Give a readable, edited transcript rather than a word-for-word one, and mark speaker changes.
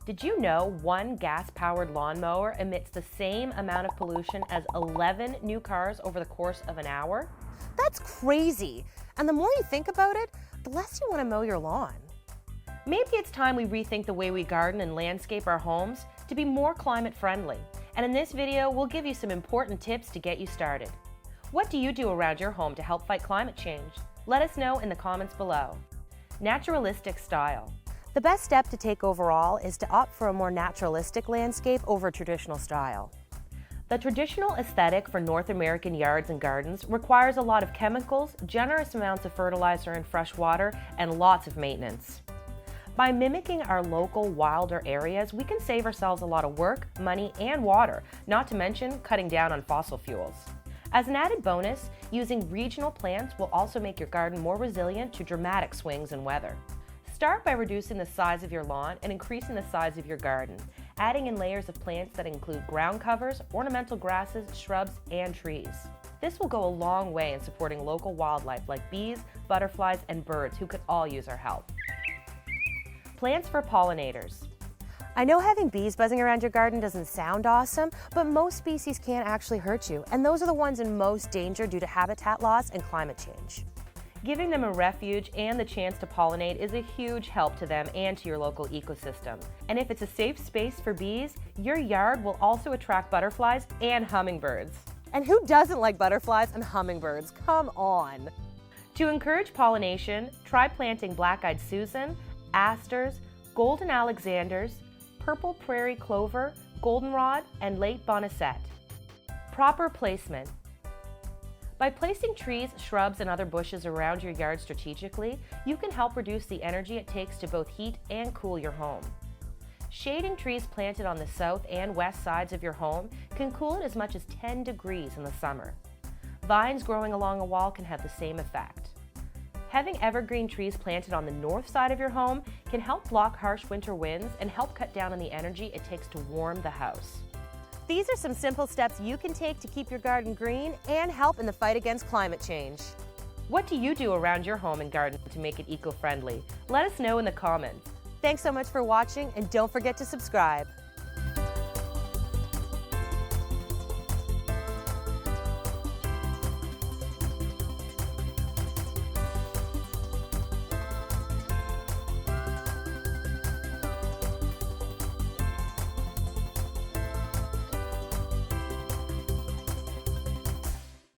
Speaker 1: Did you know one gas-powered lawnmower emits the same amount of pollution as 11 new cars over the course of an hour?
Speaker 2: That's crazy. And the more you think about it, the less you want to mow your lawn.
Speaker 1: Maybe it's time we rethink the way we garden and landscape our homes to be more climate friendly. And in this video, we'll give you some important tips to get you started. What do you do around your home to help fight climate change? Let us know in the comments below. Naturalistic style.
Speaker 2: The best step to take overall is to opt for a more naturalistic landscape over traditional style.
Speaker 1: The traditional aesthetic for North American yards and gardens requires a lot of chemicals, generous amounts of fertilizer and fresh water, and lots of maintenance. By mimicking our local wilder areas, we can save ourselves a lot of work, money, and water, not to mention cutting down on fossil fuels. As an added bonus, using regional plants will also make your garden more resilient to dramatic swings in weather. Start by reducing the size of your lawn and increasing the size of your garden, adding in layers of plants that include ground covers, ornamental grasses, shrubs, and trees. This will go a long way in supporting local wildlife like bees, butterflies, and birds who could all use our help. Plants for pollinators.
Speaker 2: I know having bees buzzing around your garden doesn't sound awesome, but most species can't actually hurt you, and those are the ones in most danger due to habitat loss and climate change.
Speaker 1: Giving them a refuge and the chance to pollinate is a huge help to them and to your local ecosystem. And if it's a safe space for bees, your yard will also attract butterflies and hummingbirds.
Speaker 2: And who doesn't like butterflies and hummingbirds? Come on!
Speaker 1: To encourage pollination, try planting black-eyed Susan, asters, golden alexanders, purple prairie clover, goldenrod, and late boneset. Proper placement. By placing trees, shrubs, and other bushes around your yard strategically, you can help reduce the energy it takes to both heat and cool your home. Shading trees planted on the south and west sides of your home can cool it as much as 10 degrees in the summer. Vines growing along a wall can have the same effect. Having evergreen trees planted on the north side of your home can help block harsh winter winds and help cut down on the energy it takes to warm the house.
Speaker 2: These are some simple steps you can take to keep your garden green and help in the fight against climate change.
Speaker 1: What do you do around your home and garden to make it eco-friendly? Let us know in the comments.
Speaker 2: Thanks so much for watching, and don't forget to subscribe.